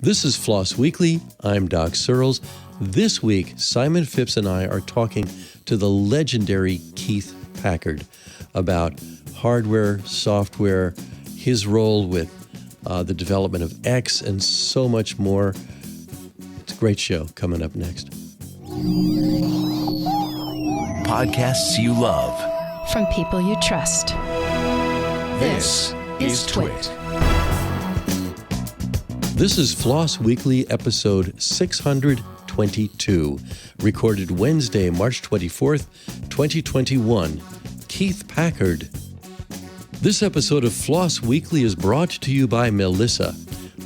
This is FLOSS Weekly. I'm Doc Searls. This week, Simon Phipps and I are talking to the legendary Keith Packard about hardware, software, his role with the development of X, and so much more. It's a great show coming up next. Podcasts you love. From people you trust. This is TWiT. This is FLOSS Weekly, episode 622, recorded Wednesday, March 24th, 2021. Keith Packard. This episode of FLOSS Weekly is brought to you by Melissa.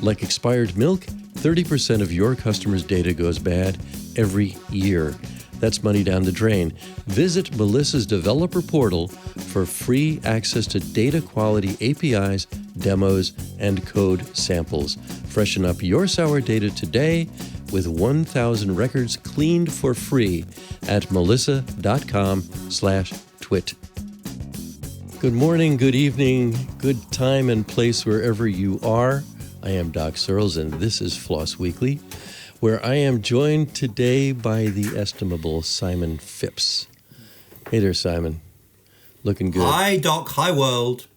Like expired milk, 30% of your customers' data goes bad every year. That's money down the drain. Visit Melissa's developer portal for free access to data quality APIs, demos, and code samples. Freshen up your sour data today with 1,000 records cleaned for free at melissa.com/twit. Good morning, good evening, good time and place wherever you are. I am Doc Searls, and this is FLOSS Weekly, where I am joined today by the estimable Simon Phipps. Hey there, Simon. Looking good. Hi, Doc. Hi, world.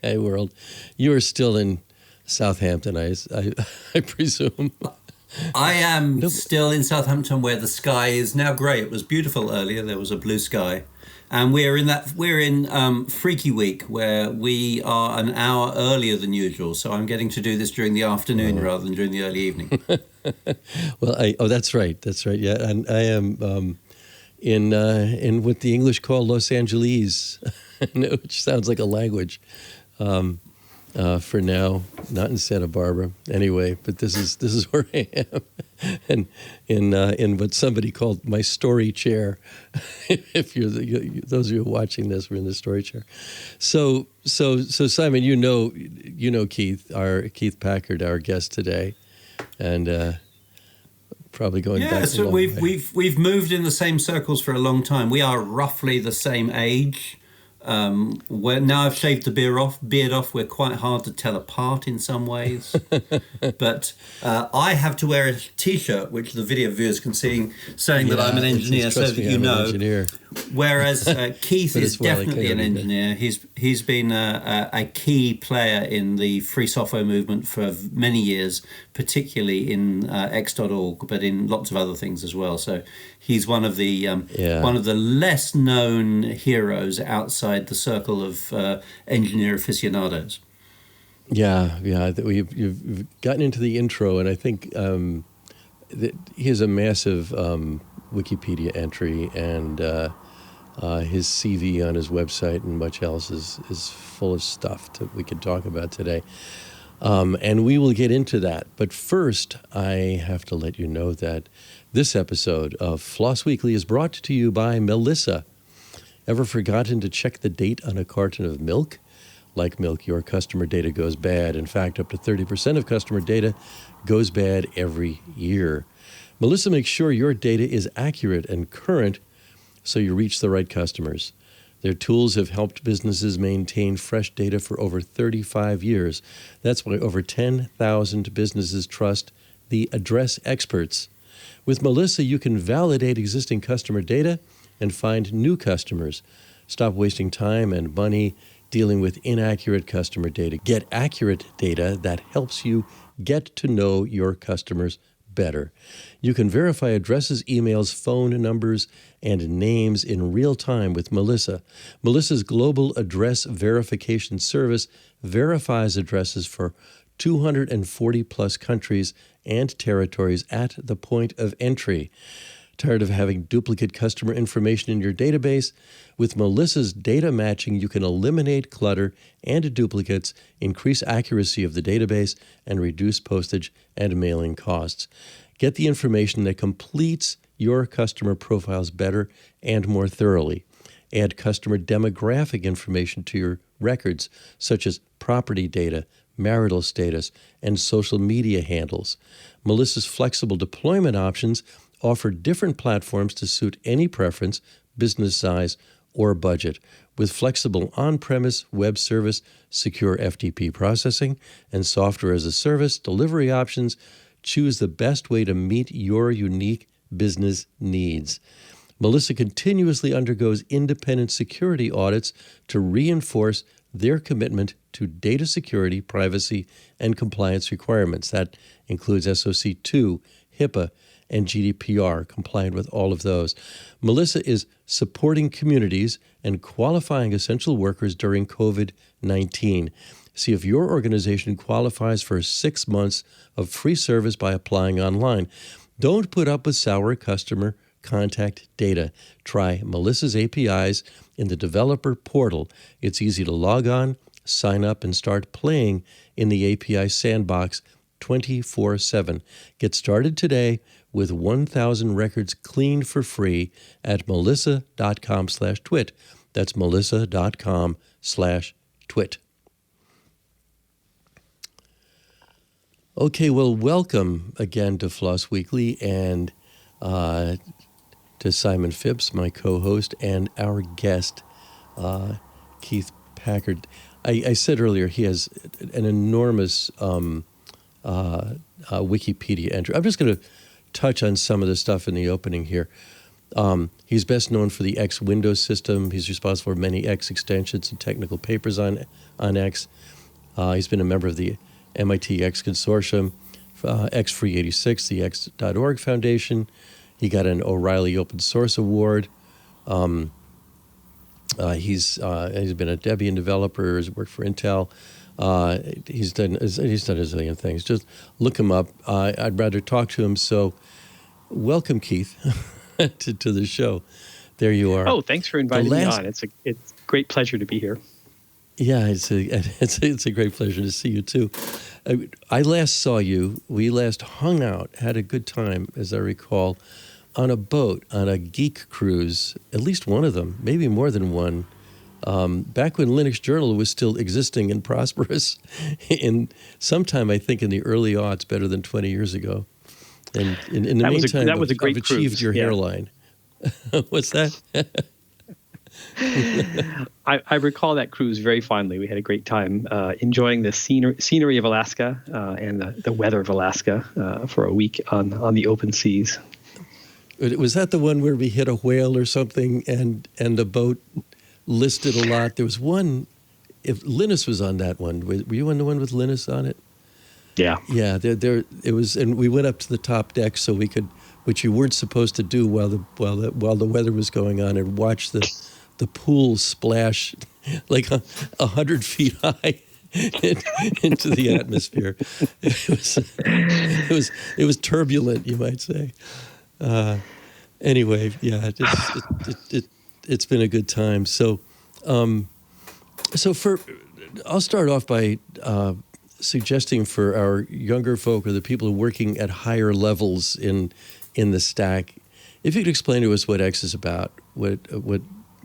Hey, world. You are still in Southampton, I presume. I am still in Southampton, where the sky is now grey. It was beautiful earlier. There was a blue sky. And we're in Freaky Week, where we are an hour earlier than usual. So I'm getting to do this during the afternoon rather than during the early evening. Well, that's right. That's right. Yeah, and I am in what the English call Los Angeles, which sounds like a language. For now, not in Santa Barbara. Anyway, but this is where I am, and in what somebody called my story chair. If you're those of you watching this, we're in the story chair. So Simon, you know Keith Packard, our guest today, and probably going back. Yeah, so we've moved in the same circles for a long time. We are roughly the same age. Now I've shaved the beard off, we're quite hard to tell apart in some ways. But I have to wear a T-shirt, which the video viewers can see, saying that I'm an engineer, so that you know. Whereas Keith is definitely an engineer. He's been a key player in the free software movement for many years, particularly in X.org, but in lots of other things as well. So he's one of the less known heroes outside the circle of engineer aficionados. Yeah. You've gotten into the intro, and I think that he has a massive Wikipedia entry, and his CV on his website and much else is full of stuff that we could talk about today. And we will get into that. But first, I have to let you know that this episode of FLOSS Weekly is brought to you by Melissa. Ever forgotten to check the date on a carton of milk? Like milk, your customer data goes bad. In fact, up to 30% of customer data goes bad every year. Melissa makes sure your data is accurate and current so you reach the right customers. Their tools have helped businesses maintain fresh data for over 35 years. That's why over 10,000 businesses trust the address experts. With Melissa, you can validate existing customer data and find new customers. Stop wasting time and money dealing with inaccurate customer data. Get accurate data that helps you get to know your customers better. You can verify addresses, emails, phone numbers, and names in real time with Melissa. Melissa's global address verification service verifies addresses for 240 plus countries and territories at the point of entry. Tired of having duplicate customer information in your database? With Melissa's data matching, you can eliminate clutter and duplicates, increase accuracy of the database, and reduce postage and mailing costs. Get the information that completes your customer profiles better and more thoroughly. Add customer demographic information to your records, such as property data, marital status, and social media handles. Melissa's flexible deployment options offer different platforms to suit any preference, business size, or budget. With flexible on-premise web service, secure FTP processing, and software as a service delivery options, choose the best way to meet your unique business needs. Melissa continuously undergoes independent security audits to reinforce their commitment to data security, privacy, and compliance requirements. That includes SOC 2, HIPAA, and GDPR, compliant with all of those. Melissa is supporting communities and qualifying essential workers during COVID-19. See if your organization qualifies for 6 months of free service by applying online. Don't put up with sour customer contact data. Try Melissa's APIs in the developer portal. It's easy to log on, sign up, and start playing in the API sandbox 24/7. Get started today with 1,000 records cleaned for free at melissa.com/twit. That's melissa.com/twit. Okay, well, welcome again to FLOSS Weekly and to Simon Phipps, my co-host, and our guest, Keith Packard. I said earlier he has an enormous Wikipedia entry. I'm just going to touch on some of the stuff in the opening here. He's best known for the X Windows system. He's responsible for many X extensions and technical papers on X. He's been a member of the MIT X Consortium, X Free 86, the X.org Foundation. He got an O'Reilly Open Source Award. He's been a Debian developer. He's worked for Intel. He's done a zillion things. Just look him up. I'd rather talk to him. So, welcome, Keith, to the show. There you are. Oh, thanks for inviting me on. It's a great pleasure to be here. Yeah, it's a great pleasure to see you too. I last saw you. We last hung out, had a good time, as I recall, on a boat on a Geek cruise. At least one of them, maybe more than one. Back when Linux Journal was still existing and prosperous, in sometime I think in the early aughts, better than 20 years ago. And in the meantime, that was a great I've achieved cruise, your hairline. What's that? I recall that cruise very fondly. We had a great time enjoying the scenery of Alaska and the weather of Alaska for a week on the open seas. Was that the one where we hit a whale or something and the boat listed a lot? There was one, if Linus was on that one. Were you on the one with Linus on it? Yeah. Yeah, there it was, and we went up to the top deck so we could, which you weren't supposed to do while the weather was going on, and watch the pool splash like 100 feet high into the atmosphere. It was turbulent, you might say. Anyway, yeah, it's been a good time. So I'll start off by suggesting for our younger folk or the people working at higher levels in the stack, if you could explain to us what X is about, what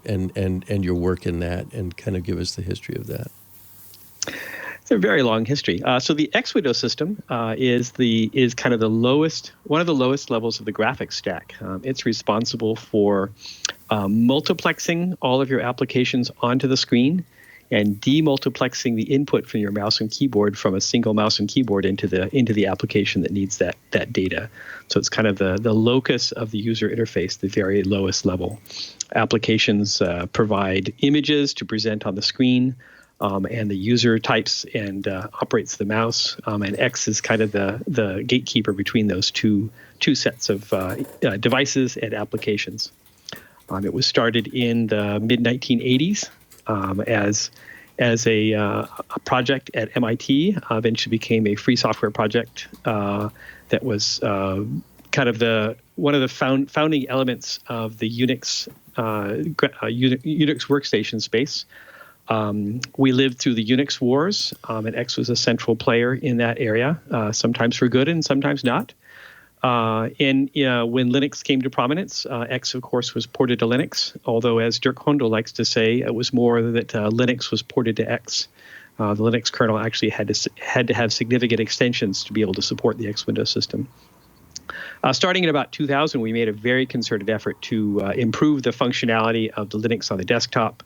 and your work in that, and kind of give us the history of that. It's a very long history. So the X Windows system is kind of one of the lowest levels of the graphics stack. It's responsible for multiplexing all of your applications onto the screen and demultiplexing the input from your mouse and keyboard from a single mouse and keyboard into the application that needs that data. So it's kind of the locus of the user interface, the very lowest level. Applications provide images to present on the screen, and the user types and operates the mouse. And X is kind of the gatekeeper between those two sets of devices and applications. It was started in the mid-1980s as a project at MIT. Eventually became a free software project that was kind of one of the founding elements of the Unix workstation space. We lived through the Unix wars, and X was a central player in that area, sometimes for good and sometimes not. When Linux came to prominence, X, of course, was ported to Linux, although, as Dirk Hondo likes to say, it was more that Linux was ported to X. The Linux kernel actually had to have significant extensions to be able to support the X Windows system. Starting in about 2000, we made a very concerted effort to improve the functionality of the Linux on the desktop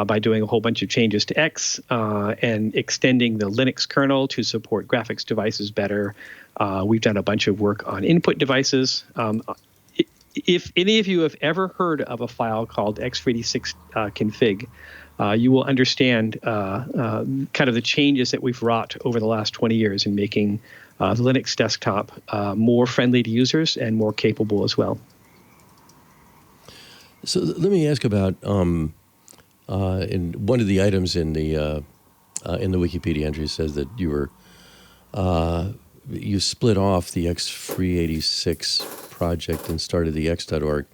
by doing a whole bunch of changes to X and extending the Linux kernel to support graphics devices better. We've done a bunch of work on input devices. If any of you have ever heard of a file called x86 config, you will understand kind of the changes that we've wrought over the last 20 years in making the Linux desktop more friendly to users and more capable as well. So let me ask about in one of the items in the Wikipedia entry says that you were you split off the x86 project and started the x.org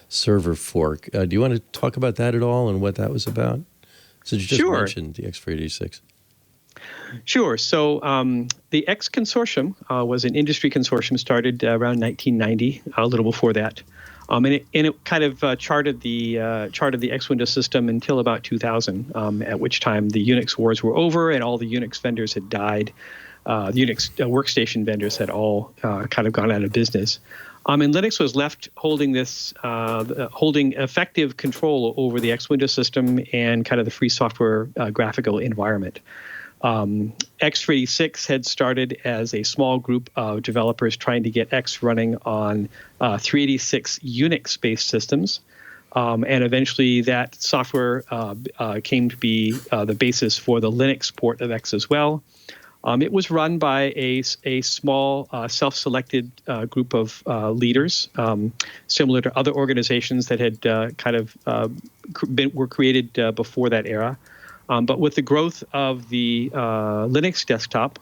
server fork. Do you want to talk about that at all and what that was about? So you just mentioned the x86. Sure. So the X Consortium was an industry consortium started around 1990, a little before that. And it kind of charted the X Windows system until about 2000, at which time the Unix wars were over and all the Unix vendors had died. The Unix workstation vendors had all kind of gone out of business. And Linux was left holding holding effective control over the X Windows system and kind of the free software graphical environment. X86 had started as a small group of developers trying to get X running on 386 Unix-based systems. And eventually that software came to be the basis for the Linux port of X as well. It was run by a small self-selected group of leaders, similar to other organizations that had were created before that era. But with the growth of the Linux desktop,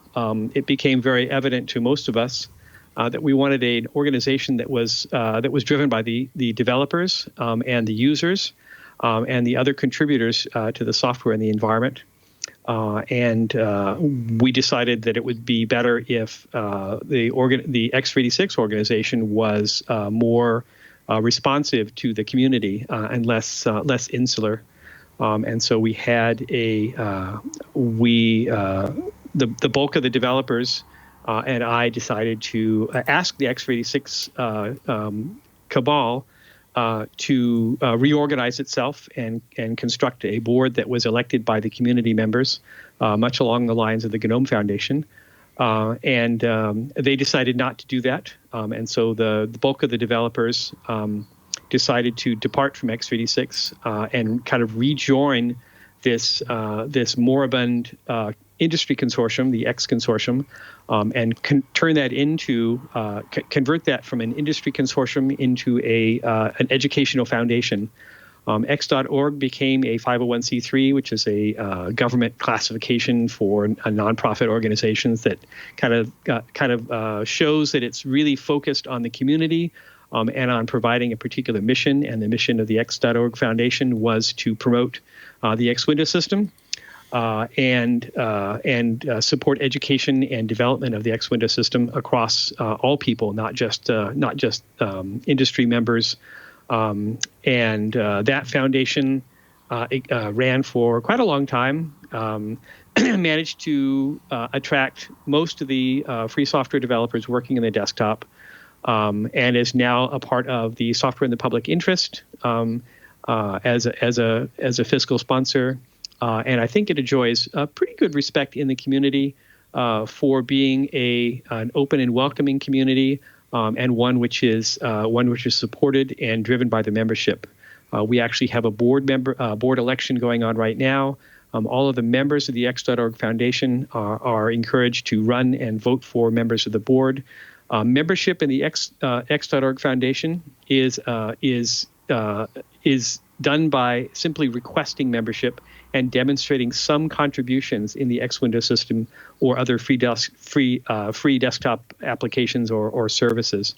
it became very evident to most of us that we wanted an organization that was driven by the developers and the users and the other contributors to the software and the environment. And we decided that it would be better if the x86 organization was more responsive to the community and less insular. And so we had the bulk of the developers and I decided to ask the x86 cabal to reorganize itself and construct a board that was elected by the community members, much along the lines of the GNOME Foundation. And they decided not to do that. And so the bulk of the developers decided to depart from x86 and kind of rejoin this moribund industry consortium, the X Consortium, and turn that into convert that from an industry consortium into an educational foundation. X.org became a 501c3, which is a government classification for nonprofit organizations that kind of shows that it's really focused on the community. And on providing a particular mission, and the mission of the X.org Foundation was to promote the X Windows system and support education and development of the X Windows system across all people, not just industry members. And that foundation ran for quite a long time. Managed to attract most of the free software developers working in the desktop. And is now a part of the Software in the Public Interest as a fiscal sponsor, and I think it enjoys pretty good respect in the community for being an open and welcoming community, and one which is supported and driven by the membership. We actually have a board election going on right now. All of the members of the X.org Foundation are encouraged to run and vote for members of the board. Membership in the X.org Foundation is done by simply requesting membership and demonstrating some contributions in the X Windows system or other free desktop applications or services.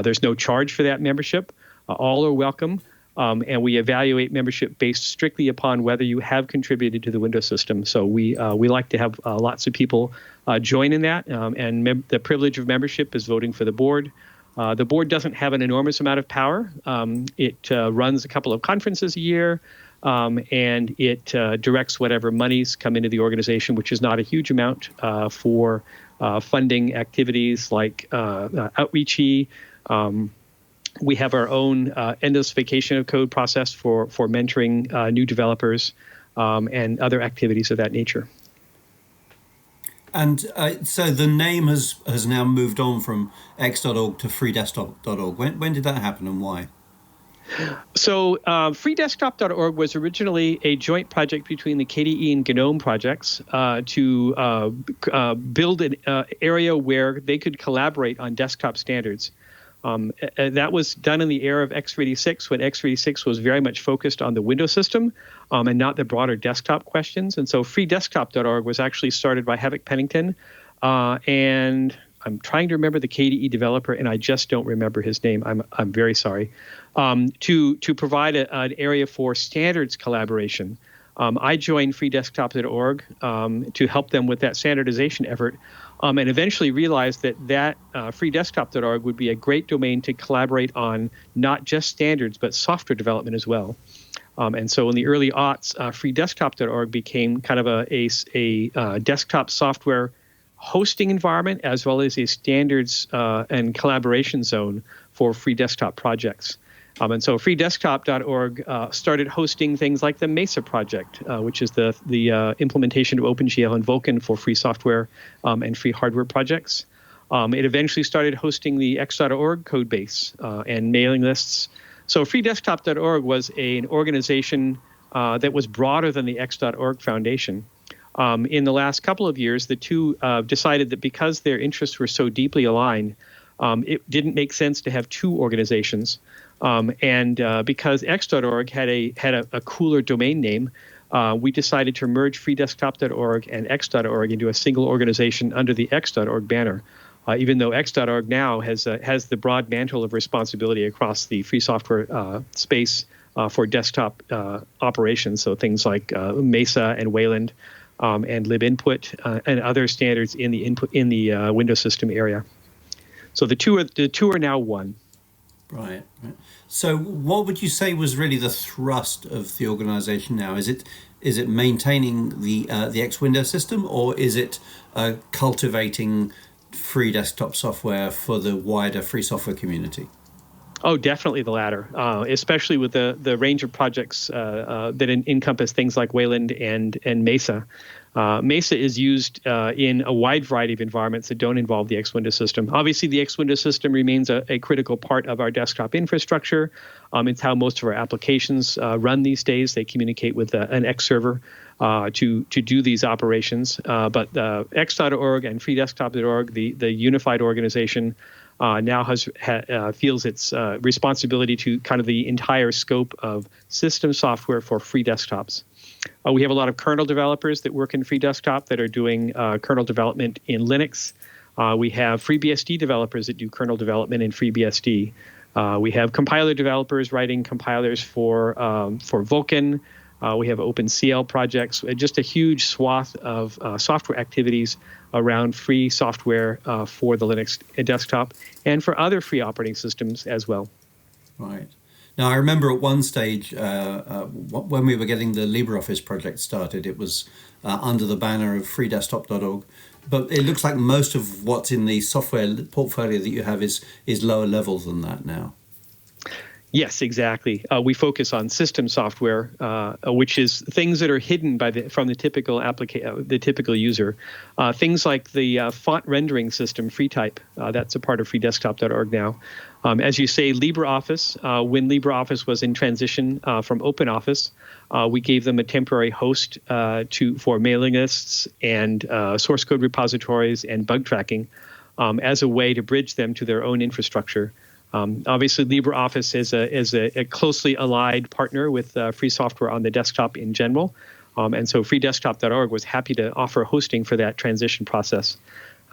There's no charge for that membership. All are welcome. And we evaluate membership based strictly upon whether you have contributed to the Windows system. So we like to have lots of people join in that. And the privilege of membership is voting for the board. The board doesn't have an enormous amount of power. It runs a couple of conferences a year, and it directs whatever monies come into the organization, which is not a huge amount for funding activities like outreachy. We have our own endosification of code process for mentoring new developers and other activities of that nature. And so the name has now moved on from x.org to freedesktop.org. When did that happen and why? So freedesktop.org was originally a joint project between the KDE and GNOME projects to build an area where they could collaborate on desktop standards. That was done in the era of x86, when x86 was very much focused on the Windows system and not the broader desktop questions. And so freedesktop.org was actually started by Havoc Pennington. And I'm trying to remember the KDE developer, and I just don't remember his name. I'm very sorry. To provide an area for standards collaboration. I joined freedesktop.org to help them with that standardization effort. And eventually realized that freedesktop.org would be a great domain to collaborate on not just standards, but software development as well. And so in the early aughts, freedesktop.org became kind of a desktop software hosting environment, as well as a standards and collaboration zone for free desktop projects. And so freedesktop.org started hosting things like the Mesa project, which is the implementation of OpenGL and Vulkan for free software and free hardware projects. It eventually started hosting the x.org code base and mailing lists. So freedesktop.org was an organization that was broader than the x.org Foundation. In the last couple of years, the two decided that because their interests were so deeply aligned, it didn't make sense to have two organizations. And because x.org had a cooler domain name, we decided to merge freedesktop.org and x.org into a single organization under the x.org banner. Even though x.org now has the broad mantle of responsibility across the free software space for desktop operations, so things like Mesa and Wayland and libinput and other standards in the Windows system area. So the two are now one. Right. So what would you say was really the thrust of the organization now? Is it maintaining the X Windows system, or is it cultivating free desktop software for the wider free software community? Oh, definitely the latter, especially with the range of projects that encompass things like Wayland and Mesa. Mesa is used in a wide variety of environments that don't involve the X Windows system. Obviously, the X Windows system remains a critical part of our desktop infrastructure. It's how most of our applications run these days. They communicate with an X server to do these operations. But x.org and freedesktop.org, the unified organization, now feels its responsibility to kind of the entire scope of system software for free desktops. We have a lot of kernel developers that work in free desktop that are doing kernel development in Linux. We have FreeBSD developers that do kernel development in FreeBSD. We have compiler developers writing compilers for Vulkan. We have OpenCL projects, just a huge swath of software activities around free software for the Linux desktop and for other free operating systems as well. Right. Now, I remember at one stage when we were getting the LibreOffice project started, it was under the banner of freedesktop.org. But it looks like most of what's in the software portfolio that you have is lower level than that now. Yes, exactly. We focus on system software, which is things that are hidden from the typical user. Things like the font rendering system, FreeType. That's a part of freedesktop.org now. As you say, LibreOffice. When LibreOffice was in transition from OpenOffice, we gave them a temporary host for mailing lists and source code repositories and bug tracking as a way to bridge them to their own infrastructure. Obviously, LibreOffice is a closely allied partner with free software on the desktop in general. And so freedesktop.org was happy to offer hosting for that transition process.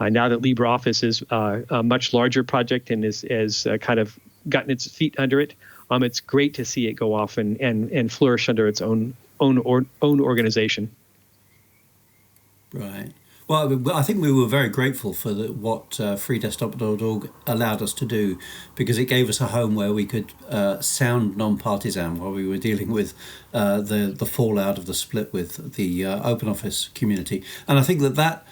Now that LibreOffice is a much larger project and is kind of gotten its feet under it, it's great to see it go off and flourish under its own organization. Right. Well, I think we were very grateful for what freedesktop.org allowed us to do, because it gave us a home where we could sound non-partisan while we were dealing with the fallout of the split with the OpenOffice community. And I think that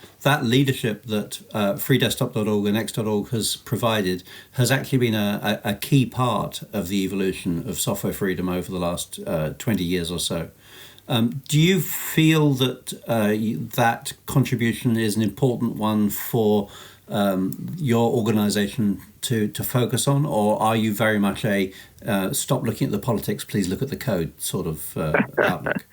leadership that freedesktop.org and x.org has provided has actually been a key part of the evolution of software freedom over the last 20 years or so. Do you feel that that contribution is an important one for your organization to focus on, or are you very much a stop looking at the politics, please look at the code sort of outlook?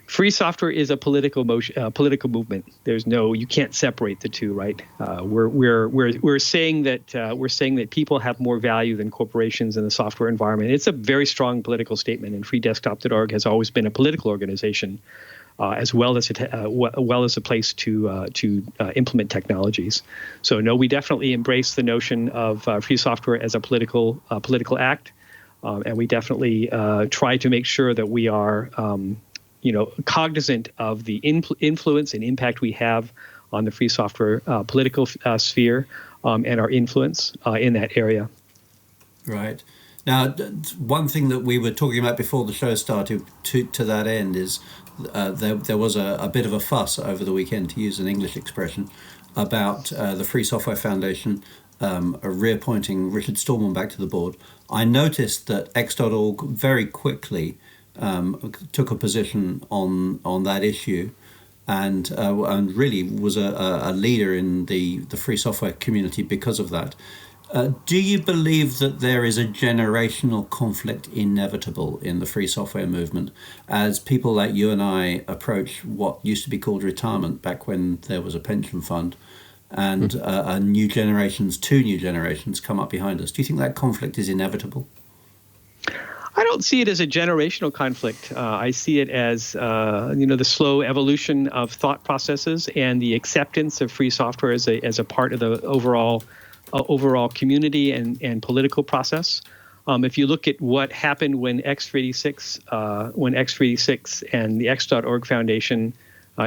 Free software is a political movement. You can't separate the two, right? We're saying that people have more value than corporations in the software environment. It's a very strong political statement, and freedesktop.org has always been a political organization, as well as a place to implement technologies. So no, we definitely embrace the notion of free software as a political act, and we definitely try to make sure that we are cognizant of the influence and impact we have on the free software political sphere, and our influence in that area. Right. Now, one thing that we were talking about before the show started to that end is there was a bit of a fuss over the weekend, to use an English expression, about the Free Software Foundation reappointing Richard Stallman back to the board. I noticed that x.org very quickly took a position on that issue, and really was a leader in the free software community because of that. Do you believe that there is a generational conflict inevitable in the free software movement as people like you and I approach what used to be called retirement back when there was a pension fund, and two new generations come up behind us? Do you think that conflict is inevitable? I don't see it as a generational conflict. I see it as the slow evolution of thought processes and the acceptance of free software as a part of the overall community and political process. If you look at what happened when x86 and the x.org Foundation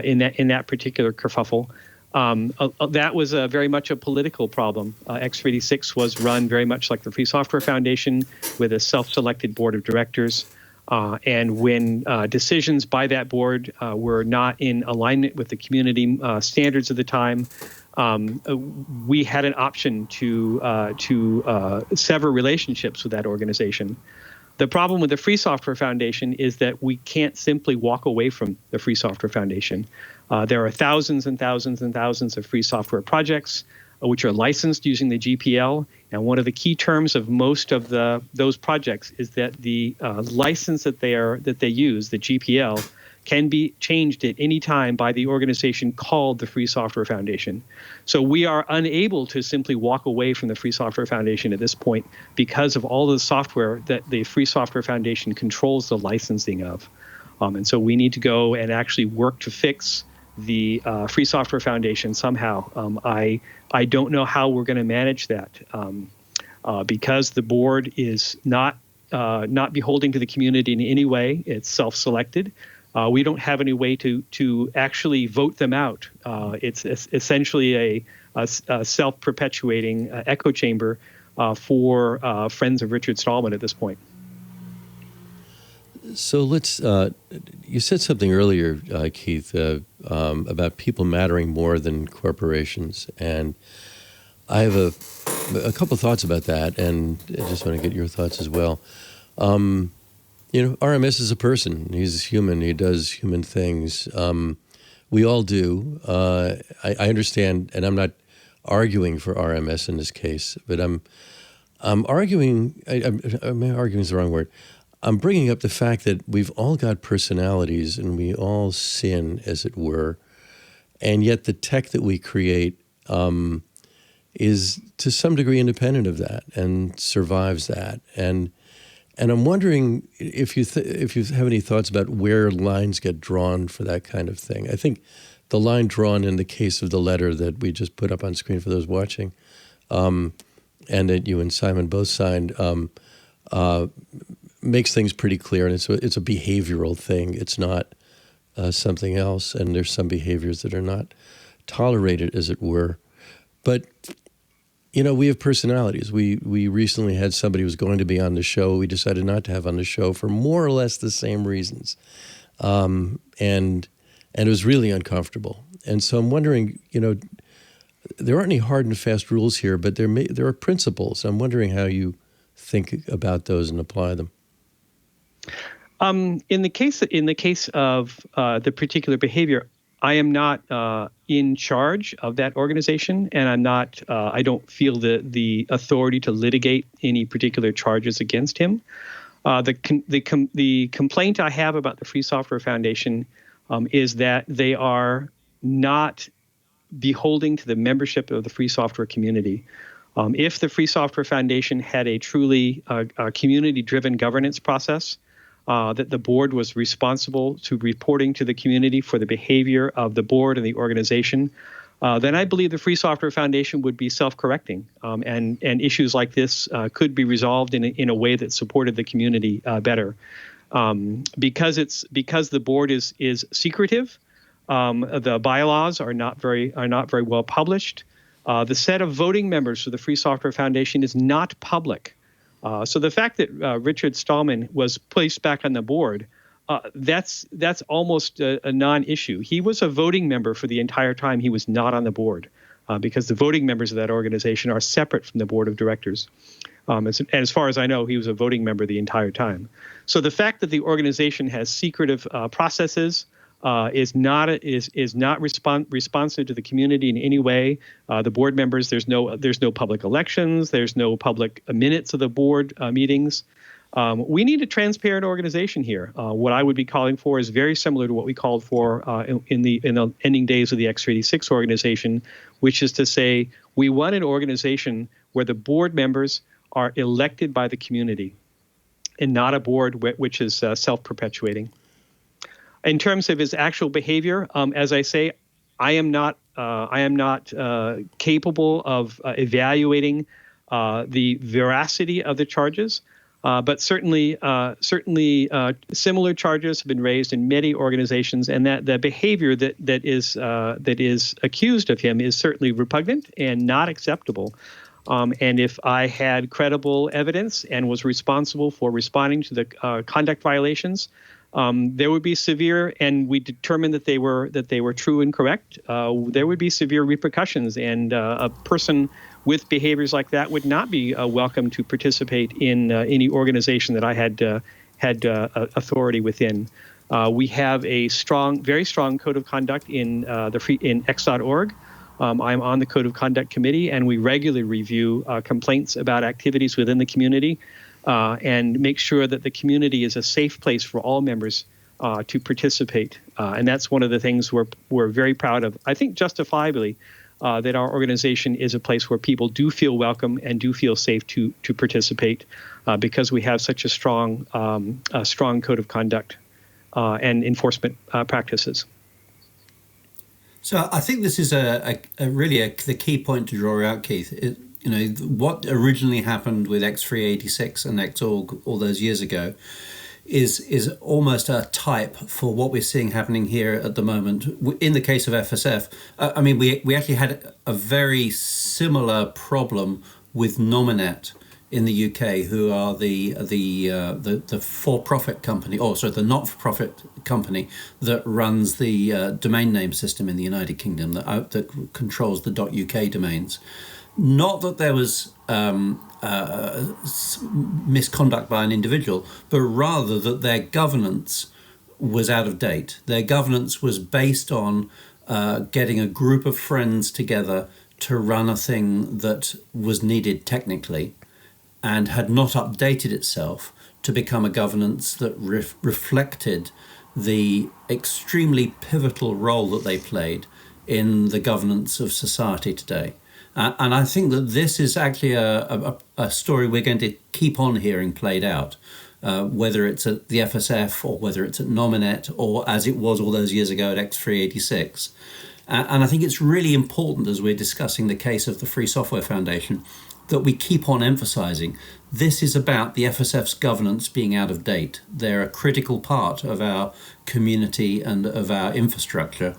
in that particular kerfuffle, that was very much a political problem. x86 was run very much like the Free Software Foundation, with a self-selected board of directors. And when decisions by that board were not in alignment with the community standards of the time, we had an option to sever relationships with that organization. The problem with the Free Software Foundation is that we can't simply walk away from the Free Software Foundation. There are thousands and thousands and thousands of free software projects which are licensed using the GPL. And one of the key terms of most of those projects is that the license that they use, the GPL, can be changed at any time by the organization called the Free Software Foundation. So we are unable to simply walk away from the Free Software Foundation at this point because of all the software that the Free Software Foundation controls the licensing of. And so we need to go and actually work to fix the Free Software Foundation somehow. I don't know how we're going to manage that because the board is not beholden to the community in any way. It's self-selected. We don't have any way to actually vote them out. It's essentially a self-perpetuating echo chamber for friends of Richard Stallman at this point. So let's. You said something earlier, Keith, about people mattering more than corporations, and I have a couple thoughts about that, and I just want to get your thoughts as well. RMS is a person. He's human. He does human things. We all do. I understand, and I'm not arguing for RMS in this case, but I'm arguing. Arguing is the wrong word. I'm bringing up the fact that we've all got personalities and we all sin, as it were, and yet the tech that we create is to some degree independent of that and survives that. And I'm wondering if you have any thoughts about where lines get drawn for that kind of thing. I think the line drawn in the case of the letter that we just put up on screen for those watching, and that you and Simon both signed, makes things pretty clear, and it's a behavioral thing. It's not something else, and there's some behaviors that are not tolerate it, as it were. But, we have personalities. We recently had somebody who was going to be on the show. We decided not to have on the show for more or less the same reasons. And it was really uncomfortable. And so I'm wondering, there aren't any hard and fast rules here, but there are principles. I'm wondering how you think about those and apply them. In the case of the particular behavior, I am not in charge of that organization, and I'm not. I don't feel the authority to litigate any particular charges against him. The complaint I have about the Free Software Foundation is that they are not beholding to the membership of the free software community. If the Free Software Foundation had a truly community-driven governance process, that the board was responsible to reporting to the community for the behavior of the board and the organization, then I believe the Free Software Foundation would be self-correcting, and issues like this could be resolved in a way that supported the community better. Because the board is secretive, the bylaws are not very well published. The set of voting members for the Free Software Foundation is not public. So the fact that Richard Stallman was placed back on the board, that's almost a non-issue. He was a voting member for the entire time he was not on the board, because the voting members of that organization are separate from the board of directors. And as far as I know, he was a voting member the entire time. So the fact that the organization has secretive processes is not responsive to the community in any way. The board members, there's no public elections, there's no public minutes of the board meetings. We need a transparent organization here. What I would be calling for is very similar to what we called for in the ending days of the X86 organization, which is to say we want an organization where the board members are elected by the community and not a board which is self-perpetuating. In terms of his actual behavior, as I say, I am not capable of evaluating the veracity of the charges, but certainly similar charges have been raised in many organizations, and that the behavior that is accused of him is certainly repugnant and not acceptable. And if I had credible evidence and was responsible for responding to the conduct violations, there would be severe, and we determined that they were true and correct. There would be severe repercussions, and a person with behaviors like that would not be welcome to participate in any organization that I had authority within. We have a very strong code of conduct in X.org. I'm on the Code of Conduct Committee, and we regularly review complaints about activities within the community and make sure that the community is a safe place for all members to participate. And that's one of the things we're very proud of, I think justifiably, that our organization is a place where people do feel welcome and do feel safe to participate because we have such a strong code of conduct and enforcement practices. So I think this is really the key point to draw out, Keith. What originally happened with X386 and Xorg all those years ago is almost a type for what we're seeing happening here at the moment. In the case of FSF, we actually had a very similar problem with Nominet in the UK, who are the for-profit company, the not-for-profit company that runs the domain name system in the United Kingdom that controls the .uk domains. Not that there was misconduct by an individual, but rather that their governance was out of date. Their governance was based on getting a group of friends together to run a thing that was needed technically, and had not updated itself to become a governance that reflected the extremely pivotal role that they played in the governance of society today. And I think that this is actually a story we're going to keep on hearing played out, whether it's at the FSF or whether it's at Nominet or as it was all those years ago at X386. And I think it's really important as we're discussing the case of the Free Software Foundation that we keep on emphasizing this is about the FSF's governance being out of date. They're a critical part of our community and of our infrastructure,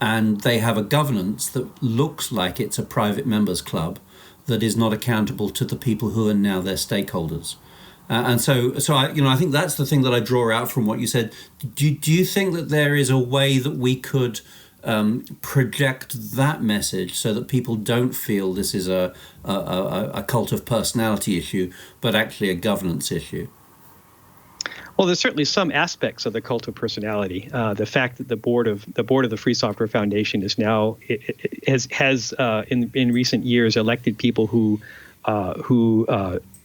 and they have a governance that looks like it's a private members club that is not accountable to the people who are now their stakeholders. And so I think that's the thing that I draw out from what you said. Do you think that there is a way that we could project that message so that people don't feel this is a cult of personality issue, but actually a governance issue? Well, there's certainly some aspects of the cult of personality. The fact that the board of the Free Software Foundation is now has in recent years elected people who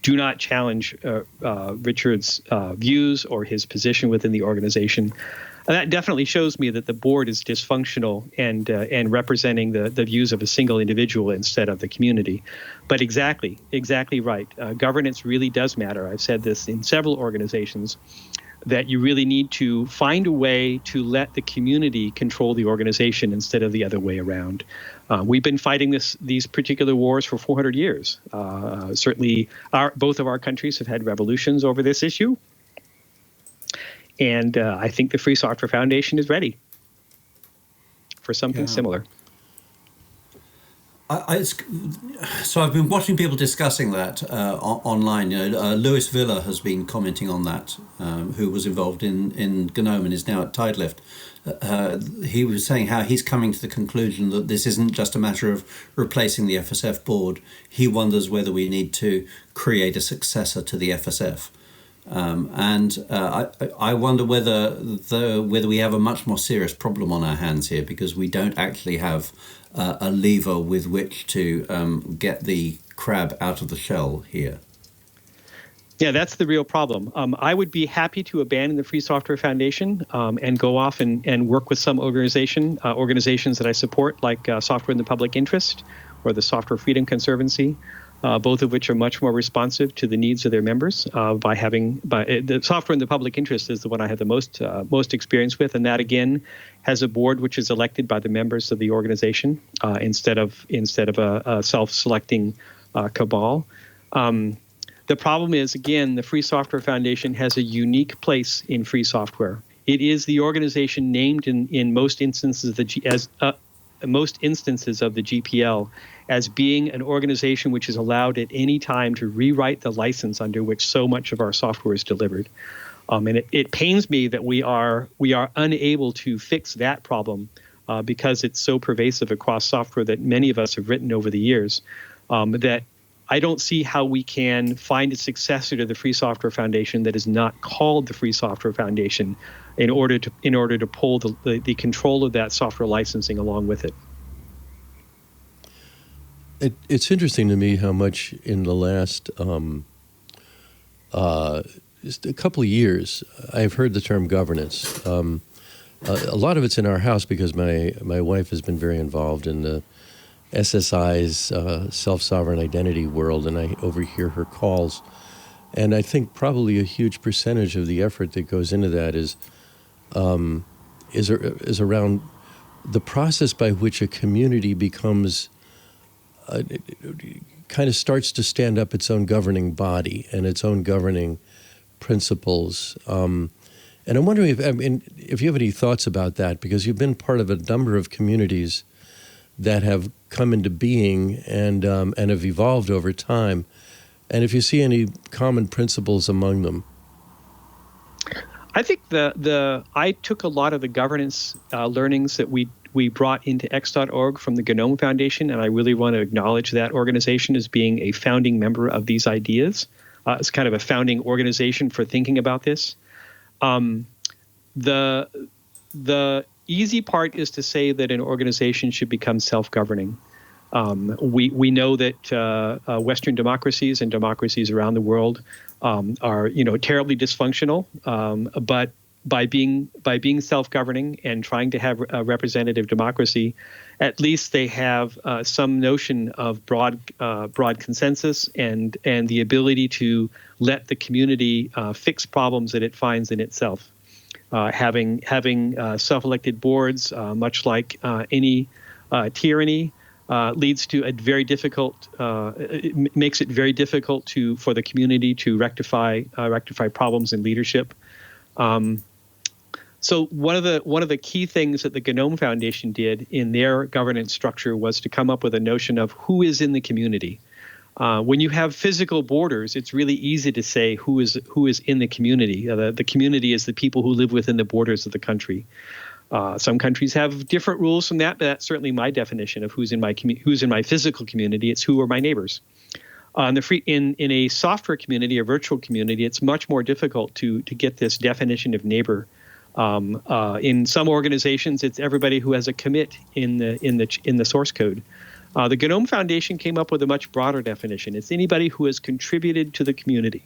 do not challenge Richard's views or his position within the organization. And that definitely shows me that the board is dysfunctional and representing the views of a single individual instead of the community. But exactly right. Governance really does matter. I've said this in several organizations, that you really need to find a way to let the community control the organization instead of the other way around. We've been fighting these particular wars for 400 years. Certainly, both of our countries have had revolutions over this issue. And I think the Free Software Foundation is ready for something similar. So I've been watching people discussing that online. Louis Villa has been commenting on that, who was involved in GNOME and is now at Tidelift. He was saying how he's coming to the conclusion that this isn't just a matter of replacing the FSF board. He wonders whether we need to create a successor to the FSF. I wonder whether we have a much more serious problem on our hands here, because we don't actually have a lever with which to get the crab out of the shell here. Yeah, that's the real problem. I would be happy to abandon the Free Software Foundation and go off and work with some organizations that I support, like Software in the Public Interest or the Software Freedom Conservancy. Both of which are much more responsive to the needs of their members. The Software in the Public Interest is the one I have the most experience with, and that again has a board which is elected by the members of the organization instead of a self-selecting cabal. The problem is, again, the Free Software Foundation has a unique place in free software. It is the organization named in most instances of the GPL as being an organization which is allowed at any time to rewrite the license under which so much of our software is delivered. And it pains me that we are unable to fix that problem because it's so pervasive across software that many of us have written over the years, that I don't see how we can find a successor to the Free Software Foundation that is not called the Free Software Foundation in order to pull the control of that software licensing along with it. It's interesting to me how much in the last just a couple of years I've heard the term governance. A lot of it's in our house because my wife has been very involved in the SSI's self-sovereign identity world, and I overhear her calls. And I think probably a huge percentage of the effort that goes into that is around the process by which a community becomes kind of starts to stand up its own governing body and its own governing principles. And I'm wondering if you have any thoughts about that, because you've been part of a number of communities that have come into being and have evolved over time, and if you see any common principles among them. I think I took a lot of the governance learnings that we brought into X.org from the GNOME Foundation, and I really want to acknowledge that organization as being a founding member of these ideas. It's kind of a founding organization for thinking about this. The easy part is to say that an organization should become self-governing. We know that Western democracies and democracies around the world are terribly dysfunctional, but by being self-governing and trying to have a representative democracy, at least they have some notion of broad consensus and the ability to let the community fix problems that it finds in itself. Having self-elected boards, much like any tyranny, leads to a very difficult. It makes it very difficult for the community to rectify problems in leadership. So one of the key things that the GNOME Foundation did in their governance structure was to come up with a notion of who is in the community. When you have physical borders, it's really easy to say who is in the community. The community is the people who live within the borders of the country. Some countries have different rules from that, but that's certainly my definition of who's in my physical community. It's who are my neighbors. In a software community, a virtual community, it's much more difficult to get this definition of neighbor. In some organizations, it's everybody who has a commit in the source code. The GNOME Foundation came up with a much broader definition. It's anybody who has contributed to the community.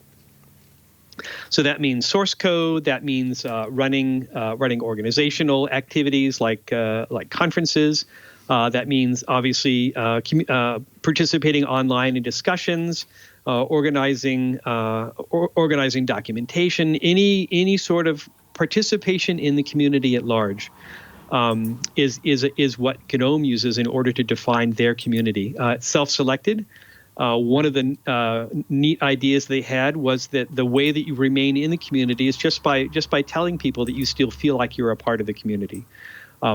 So that means source code. That means running organizational activities like conferences. That means obviously participating online in discussions, organizing documentation, any sort of participation in the community at large. Is what GNOME uses in order to define their community. It's self-selected. One of the neat ideas they had was that the way that you remain in the community is just by telling people that you still feel like you're a part of the community.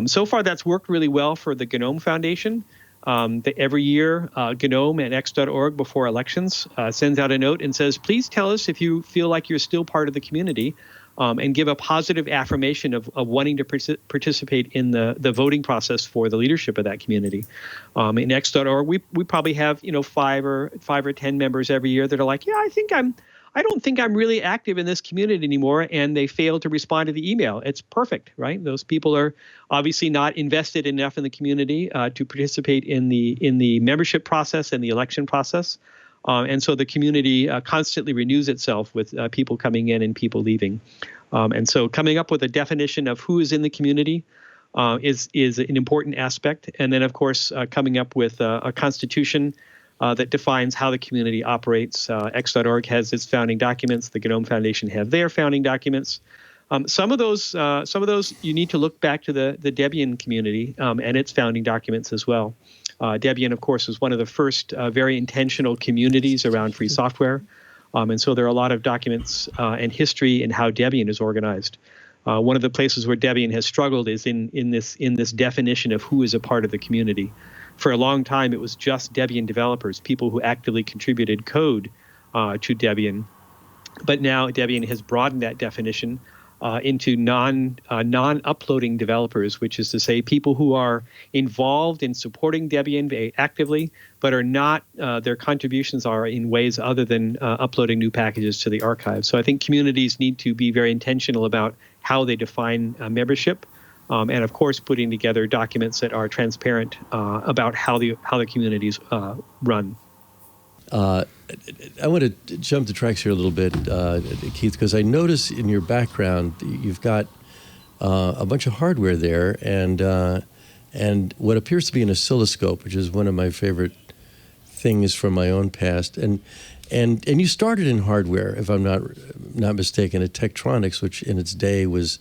So far, that's worked really well for the GNOME Foundation. Every year, GNOME and X.org before elections sends out a note and says, please tell us if you feel like you're still part of the community. And give a positive affirmation of wanting to participate in the voting process for the leadership of that community. In X.org, we probably have 5 or 10 members every year that are like, yeah, I don't think I'm really active in this community anymore, and they fail to respond to the email. It's perfect, right? Those people are obviously not invested enough in the community to participate in the membership process and the election process. And so the community constantly renews itself with people coming in and people leaving. And so coming up with a definition of who is in the community is an important aspect. And then, of course, coming up with a constitution that defines how the community operates. X.org has its founding documents. The GNOME Foundation have their founding documents. Some of those you need to look back to the Debian community and its founding documents as well. Debian, of course, was one of the first very intentional communities around free software. And so there are a lot of documents and history in how Debian is organized. One of the places where Debian has struggled is in this definition of who is a part of the community. For a long time, it was just Debian developers, people who actively contributed code to Debian. But now Debian has broadened that definition into non-uploading developers, which is to say people who are involved in supporting Debian very actively, but are not, their contributions are in ways other than uploading new packages to the archive. So I think communities need to be very intentional about how they define membership, and of course putting together documents that are transparent about how the communities run. I want to jump the tracks here a little bit, Keith, because I notice in your background you've got a bunch of hardware there, and what appears to be an oscilloscope, which is one of my favorite things from my own past. And you started in hardware, if I'm not mistaken, at Tektronix, which in its day was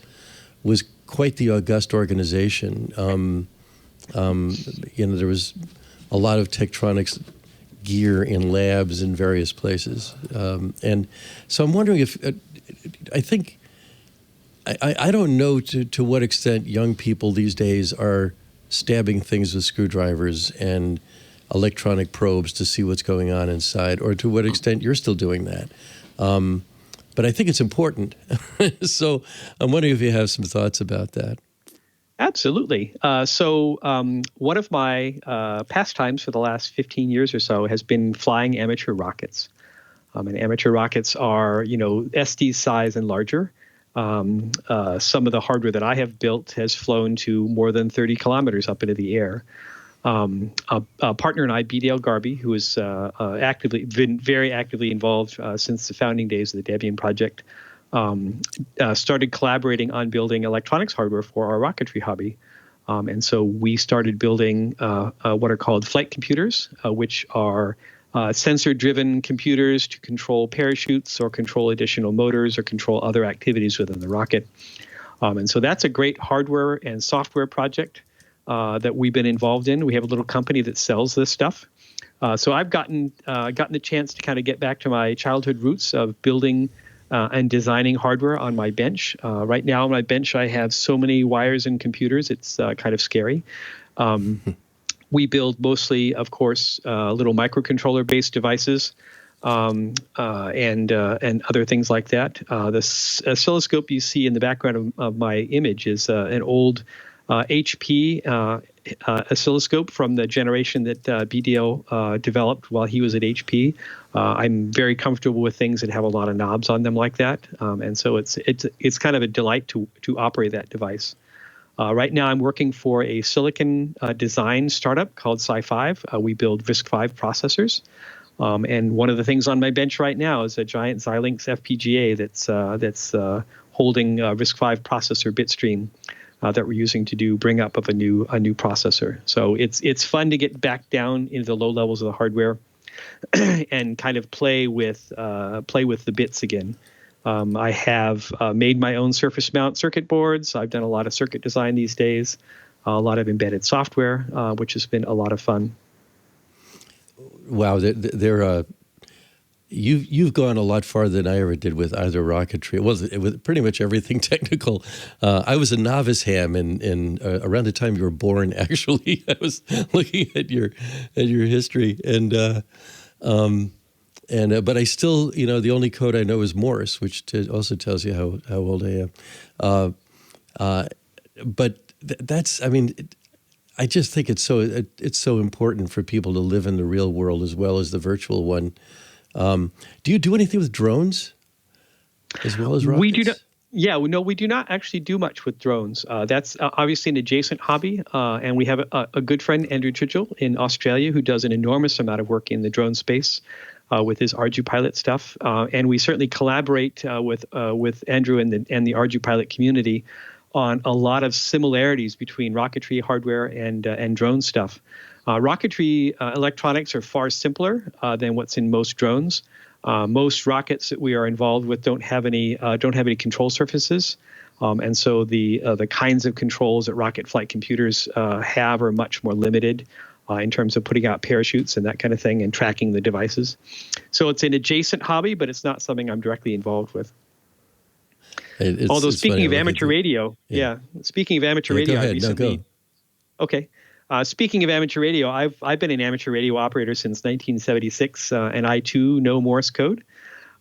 quite the august organization. There was a lot of Tektronix gear in labs in various places. And so I'm wondering if, I don't know to what extent young people these days are stabbing things with screwdrivers and electronic probes to see what's going on inside, or to what extent you're still doing that. But I think it's important. So I'm wondering if you have some thoughts about that. Absolutely. So one of my pastimes for the last 15 years or so has been flying amateur rockets. And amateur rockets are, SD size and larger. Some of the hardware that I have built has flown to more than 30 kilometers up into the air. A partner and I, B. Dale Garby, who has been very actively involved since the founding days of the Debian project, started collaborating on building electronics hardware for our rocketry hobby. And so we started building what are called flight computers, which are sensor-driven computers to control parachutes or control additional motors or control other activities within the rocket. And so that's a great hardware and software project that we've been involved in. We have a little company that sells this stuff. So I've gotten the chance to kind of get back to my childhood roots of building and designing hardware on my bench. Right now on my bench, I have so many wires and computers, it's kind of scary. We build mostly, of course, little microcontroller-based devices and other things like that. The oscilloscope you see in the background of my image is an old HP oscilloscope from the generation that BDL developed while he was at HP. I'm very comfortable with things that have a lot of knobs on them like that, and so it's kind of a delight to operate that device. Right now, I'm working for a silicon design startup called Sci5. We build RISC-V processors. And one of the things on my bench right now is a giant Xilinx FPGA that's holding RISC-V processor bitstream that we're using to bring up of a new processor. So it's fun to get back down into the low levels of the hardware and kind of play with the bits again. I have made my own surface mount circuit boards. I've done a lot of circuit design these days, a lot of embedded software, which has been a lot of fun. Wow, you've gone a lot farther than I ever did with either rocketry. With pretty much everything technical. I was a novice ham in around the time you were born. Actually, I was looking at your history, but I still, the only code I know is Morse, which also tells you how old I am. But that's, I just think it's so important for people to live in the real world as well as the virtual one. Do you do anything with drones as well as rockets? We do not. Yeah, no, we do not actually do much with drones. That's obviously an adjacent hobby, and we have a good friend, Andrew Chitchell, in Australia, who does an enormous amount of work in the drone space with his ArduPilot stuff. And we certainly collaborate with Andrew and the ArduPilot community on a lot of similarities between rocketry hardware and drone stuff. Rocketry electronics are far simpler than what's in most drones. Most rockets that we are involved with don't have any control surfaces, and so the kinds of controls that rocket flight computers have are much more limited in terms of putting out parachutes and that kind of thing and tracking the devices. So it's an adjacent hobby, but it's not something I'm directly involved with. Although speaking of amateur radio, speaking of amateur radio, I recently. Okay. Speaking of amateur radio, I've been an amateur radio operator since 1976, and I too know Morse code.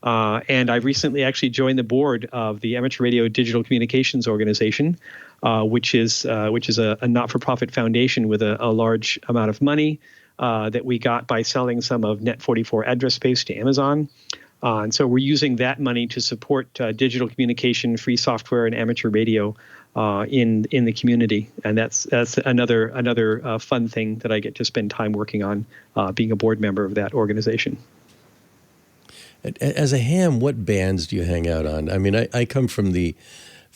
And I've recently actually joined the board of the Amateur Radio Digital Communications Organization, which is a not-for-profit foundation with a large amount of money that we got by selling some of Net44 address space to Amazon. And so we're using that money to support digital communication, free software, and amateur radio in the community, and that's another fun thing that I get to spend time working on, being a board member of that organization. As a ham, what bands do you hang out on? I come from the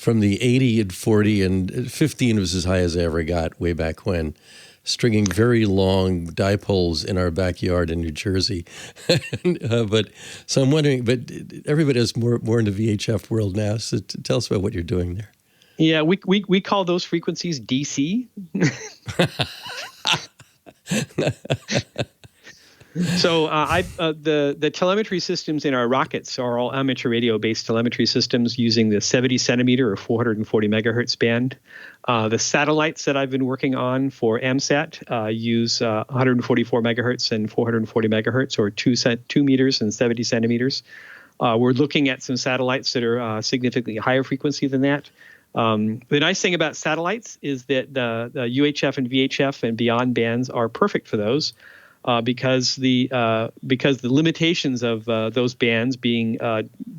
80 and 40 and 15 was as high as I ever got way back when, stringing very long dipoles in our backyard in New Jersey. So I'm wondering, but everybody is more in the VHF world now. So tell us about what you're doing there. Yeah, we call those frequencies DC. So the telemetry systems in our rockets are all amateur radio-based telemetry systems using the 70 centimeter or 440 megahertz band. The satellites that I've been working on for AMSAT use 144 megahertz and 440 megahertz, or 2 meters and 70 centimeters. We're looking at some satellites that are significantly higher frequency than that. The nice thing about satellites is that the UHF and VHF and beyond bands are perfect for those. Because the limitations of those bands being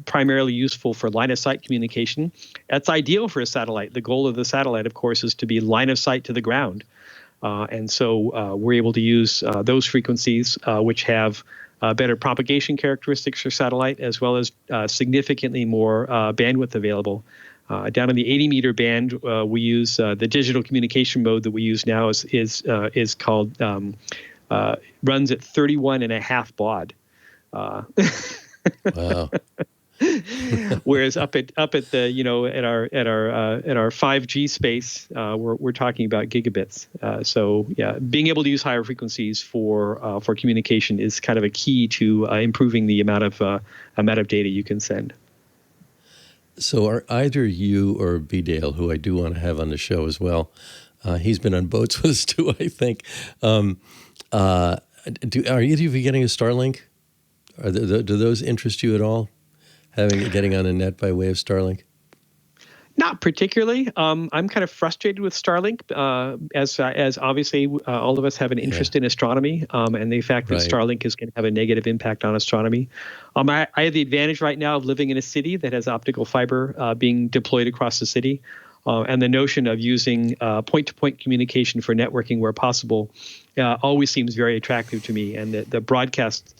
primarily useful for line of sight communication, that's ideal for a satellite. The goal of the satellite, of course, is to be line of sight to the ground, and so we're able to use those frequencies, which have better propagation characteristics for satellite, as well as significantly more bandwidth available. Down in the 80 meter band, we use the digital communication mode that we use now is called. Runs at 31 and a half baud. Wow. Whereas up at the at our 5G space, we're talking about gigabits. So yeah, being able to use higher frequencies for communication is kind of a key to improving the amount of data you can send. So are either you or B. Dale, who I do want to have on the show as well, he's been on boats with us too, I think. Are either of you getting a Starlink? Do those interest you at all, getting on a net by way of Starlink? Not particularly. I'm kind of frustrated with Starlink, as obviously all of us have an interest in astronomy, and the fact that Starlink is going to have a negative impact on astronomy. I have the advantage right now of living in a city that has optical fiber being deployed across the city, and the notion of using point-to-point communication for networking where possible always seems very attractive to me. And the broadcast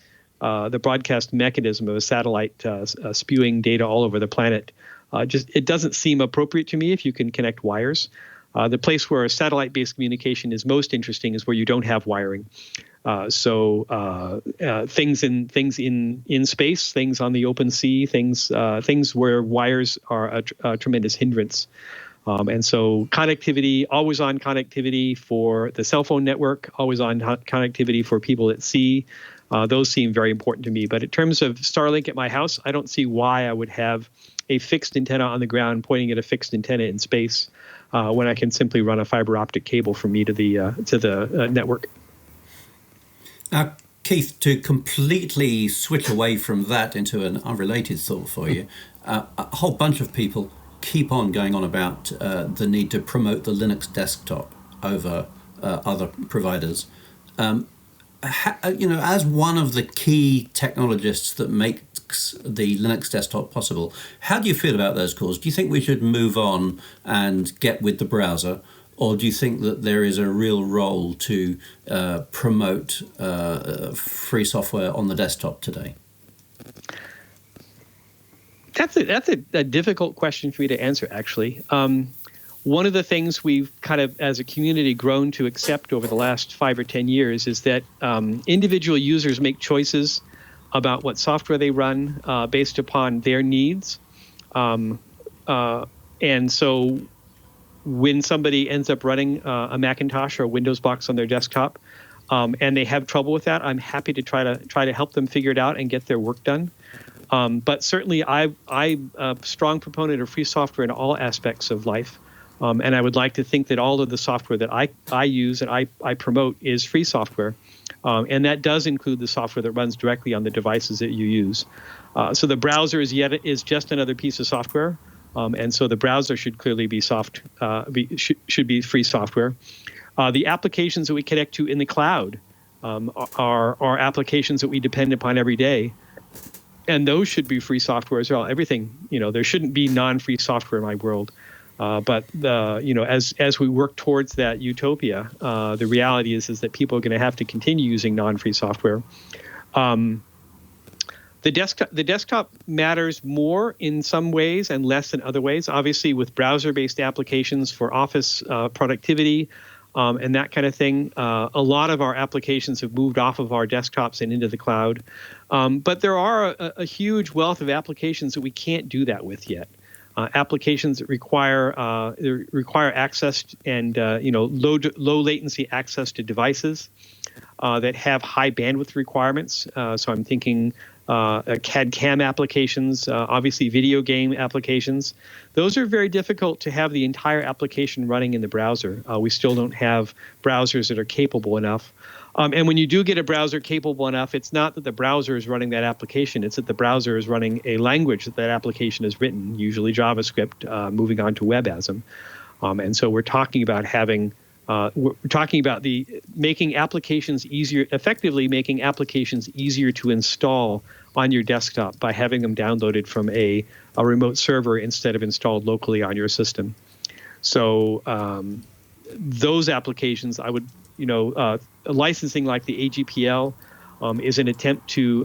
mechanism of a satellite spewing data all over the planet. It doesn't seem appropriate to me if you can connect wires. The place where satellite-based communication is most interesting is where you don't have wiring. Things in space, things on the open sea, things where wires are a tremendous hindrance. And so connectivity, always-on connectivity for the cell phone network, always-on connectivity for people at sea, those seem very important to me. But in terms of Starlink at my house, I don't see why I would have a fixed antenna on the ground pointing at a fixed antenna in space when I can simply run a fiber optic cable from me to the network. Now, Keith, to completely switch away from that into an unrelated thought for you, a whole bunch of people keep on going on about the need to promote the Linux desktop over other providers. As one of the key technologists that makes the Linux desktop possible, how do you feel about those calls? Do you think we should move on and get with the browser, or do you think that there is a real role to promote free software on the desktop today? That's a difficult question for me to answer, actually. One of the things we've kind of, as a community, grown to accept over the last 5 or 10 years is that individual users make choices about what software they run based upon their needs. And so when somebody ends up running a Macintosh or a Windows box on their desktop and they have trouble with that, I'm happy to try to help them figure it out and get their work done. But certainly I'm a strong proponent of free software in all aspects of life. And I would like to think that all of the software that I use and I promote is free software. And that does include the software that runs directly on the devices that you use. So the browser is just another piece of software. And so the browser should clearly be should be free software. The applications that we connect to in the cloud are applications that we depend upon every day. And those should be free software as well. Everything, there shouldn't be non-free software in my world. But as we work towards that utopia, the reality is that people are going to have to continue using non-free software. The desktop matters more in some ways and less in other ways. Obviously, with browser-based applications for office productivity and that kind of thing, a lot of our applications have moved off of our desktops and into the cloud. But there are a huge wealth of applications that we can't do that with yet. Applications that require access and low latency access to devices that have high bandwidth requirements. So I'm thinking CAD/CAM applications, obviously video game applications. Those are very difficult to have the entire application running in the browser. We still don't have browsers that are capable enough. And when you do get a browser capable enough, it's not that the browser is running that application. It's that the browser is running a language that application is written, usually JavaScript, moving on to WebASM. And so we're talking about making applications easier, effectively making applications easier to install on your desktop by having them downloaded from a remote server instead of installed locally on your system. So those applications, I would, licensing like the AGPL is an attempt to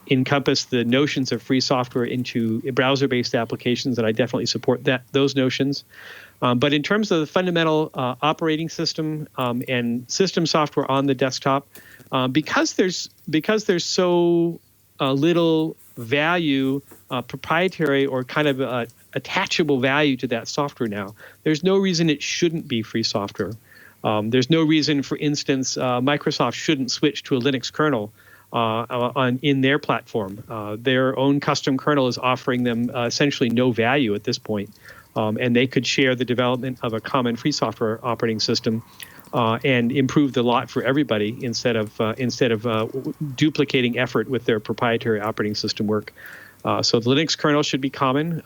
encompass the notions of free software into browser-based applications, and I definitely support those notions. But in terms of the fundamental operating system and system software on the desktop, because there's so little value, proprietary or kind of attachable value to that software now, there's no reason it shouldn't be free software. There's no reason, for instance, Microsoft shouldn't switch to a Linux kernel in their platform. Their own custom kernel is offering them essentially no value at this point, and they could share the development of a common free software operating system and improve the lot for everybody instead of duplicating effort with their proprietary operating system work. So the Linux kernel should be common.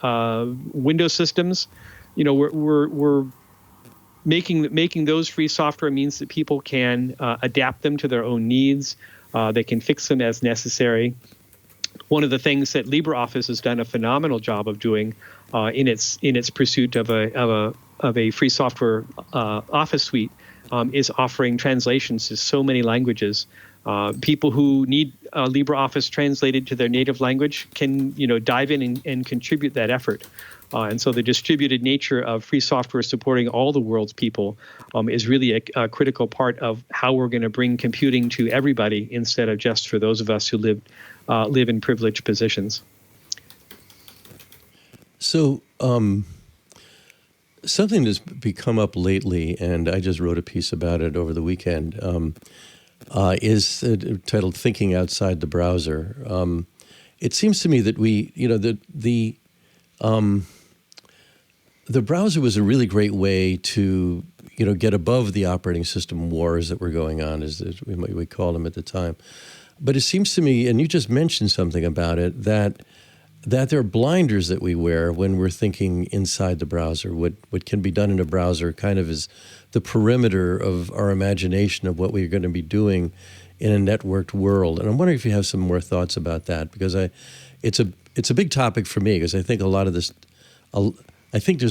Windows systems, we're making those free software means that people can adapt them to their own needs. They can fix them as necessary. One of the things that LibreOffice has done a phenomenal job of doing in its pursuit of a free software Office suite is offering translations to so many languages. People who need LibreOffice translated to their native language can dive in and contribute that effort. And so the distributed nature of free software supporting all the world's people is really a critical part of how we're going to bring computing to everybody instead of just for those of us who live in privileged positions. So something that's become up lately, and I just wrote a piece about it over the weekend, is titled "Thinking Outside the Browser." It seems to me that the browser was a really great way to, get above the operating system wars that were going on, as we called them at the time. But it seems to me, and you just mentioned something about it, that there are blinders that we wear when we're thinking inside the browser. What can be done in a browser kind of is the perimeter of our imagination of what we're going to be doing in a networked world. And I'm wondering if you have some more thoughts about that, because it's a big topic for me, because I think a lot of this. I think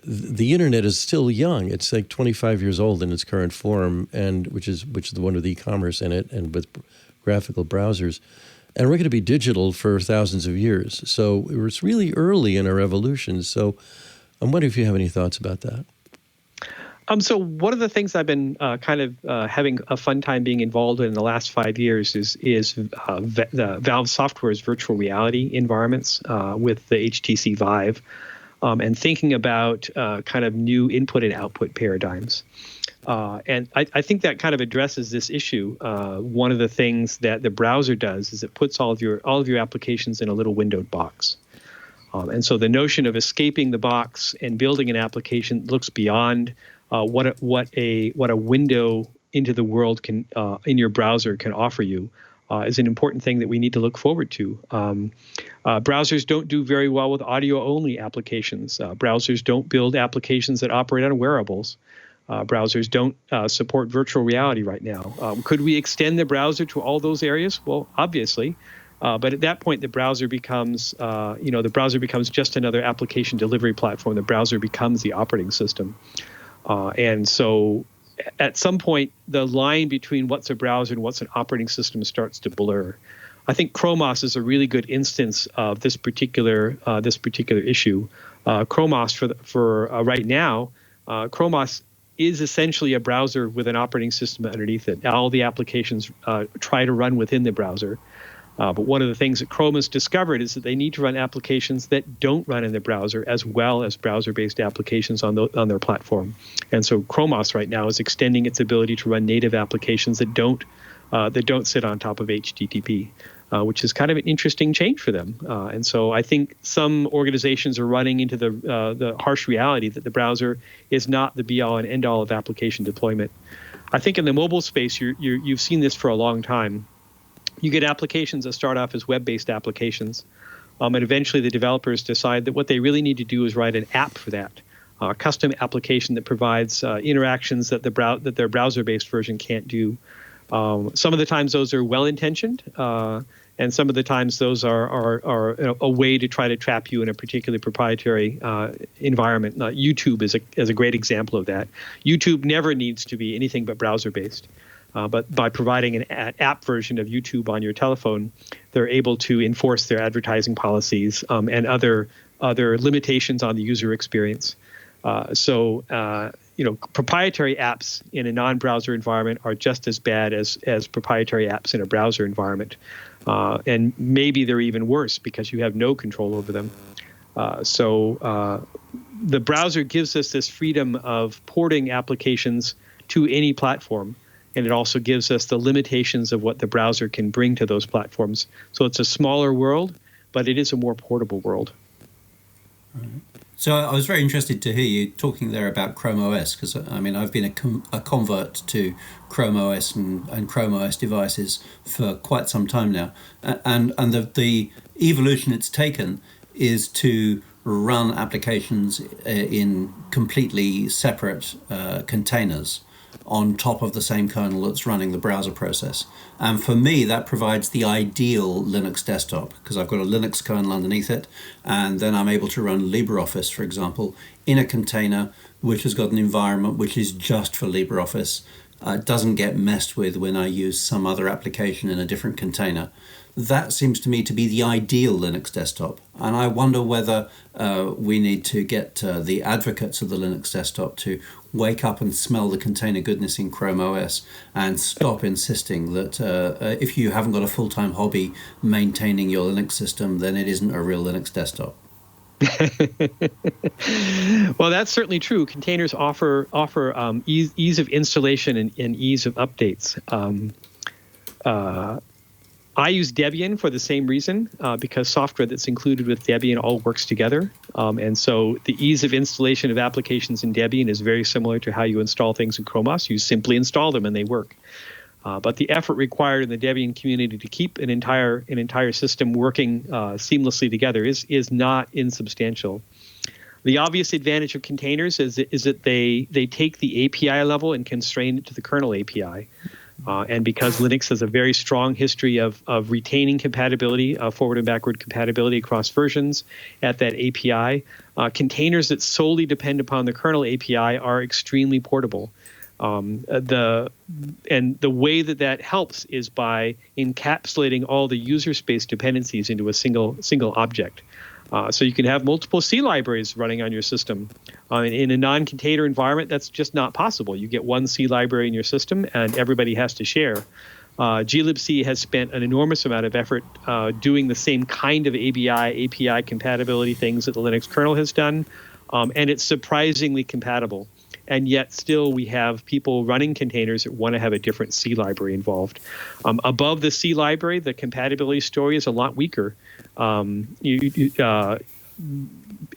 the internet is still young. It's like 25 years old in its current form, and which is the one with e-commerce in it and with graphical browsers. And we're going to be digital for thousands of years. So it's really early in our evolution. So I'm wondering if you have any thoughts about that. So one of the things I've been having a fun time being involved in the last 5 years is the Valve Software's virtual reality environments with the HTC Vive. And thinking about kind of new input and output paradigms. And I think that kind of addresses this issue. One of the things that the browser does is it puts all of your applications in a little windowed box. And so the notion of escaping the box and building an application looks beyond what a window into the world can in your browser can offer you. Is an important thing that we need to look forward to. Browsers don't do very well with audio-only applications. Browsers don't build applications that operate on wearables. Browsers don't support virtual reality right now. Could we extend the browser to all those areas? Well, obviously. But at that point, the browser becomes just another application delivery platform. The browser becomes the operating system. And so at some point, the line between what's a browser and what's an operating system starts to blur. I think Chromos is a really good instance of this particular issue. Chromos for right now, Chromos is essentially a browser with an operating system underneath it. All the applications try to run within the browser. But one of the things that Chrome has discovered is that they need to run applications that don't run in the browser as well as browser-based applications on their platform. And so Chromos right now is extending its ability to run native applications that don't sit on top of HTTP, which is kind of an interesting change for them. And so I think some organizations are running into the harsh reality that the browser is not the be-all and end-all of application deployment. I think in the mobile space, you've seen this for a long time. You get applications that start off as web-based applications, and eventually the developers decide that what they really need to do is write an app for that, a custom application that provides interactions that their browser-based version can't do. Some of the times those are well-intentioned, and some of the times those are a way to try to trap you in a particularly proprietary environment. YouTube is a great example of that. YouTube never needs to be anything but browser-based. But by providing an app version of YouTube on your telephone, they're able to enforce their advertising policies and other limitations on the user experience. So proprietary apps in a non-browser environment are just as bad as proprietary apps in a browser environment. And maybe they're even worse because you have no control over them. So the browser gives us this freedom of porting applications to any platform. And it also gives us the limitations of what the browser can bring to those platforms. So it's a smaller world, but it is a more portable world. So I was very interested to hear you talking there about Chrome OS, because I mean I've been a convert to Chrome OS and Chrome OS devices for quite some time now, and the evolution it's taken is to run applications in completely separate containers on top of the same kernel that's running the browser process. And for me, that provides the ideal Linux desktop, because I've got a Linux kernel underneath it, and then I'm able to run LibreOffice, for example, in a container which has got an environment which is just for LibreOffice. It doesn't get messed with when I use some other application in a different container. That seems to me to be the ideal Linux desktop. And I wonder whether we need to get the advocates of the Linux desktop to wake up and smell the container goodness in Chrome OS and stop insisting that if you haven't got a full-time hobby maintaining your Linux system, then it isn't a real Linux desktop. Well, that's certainly true. Containers offer ease of installation and ease of updates. I use Debian for the same reason, because software that's included with Debian all works together. And so the ease of installation of applications in Debian is very similar to how you install things in Chrome OS. You simply install them and they work. But the effort required in the Debian community to keep an entire system working seamlessly together is not insubstantial. The obvious advantage of containers is that they take the API level and constrain it to the kernel API. And because Linux has a very strong history of retaining compatibility, forward and backward compatibility across versions at that API, containers that solely depend upon the kernel API are extremely portable. The way that helps is by encapsulating all the user space dependencies into a single object. So you can have multiple C libraries running on your system. In a non-container environment, that's just not possible. You get one C library in your system, and everybody has to share. glibc has spent an enormous amount of effort doing the same kind of API compatibility things that the Linux kernel has done, and it's surprisingly compatible. And yet still we have people running containers that want to have a different C library involved. Above the C library, the compatibility story is a lot weaker. ABI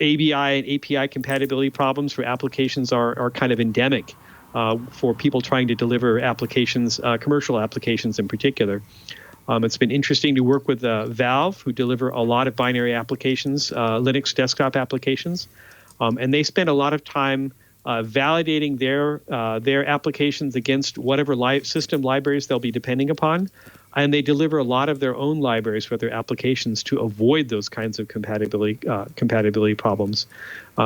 and API compatibility problems for applications are kind of endemic for people trying to deliver applications, commercial applications in particular. It's been interesting to work with Valve, who deliver a lot of binary applications, Linux desktop applications, and they spend a lot of time validating their applications against whatever system libraries they'll be depending upon. And they deliver a lot of their own libraries for their applications to avoid those kinds of compatibility problems.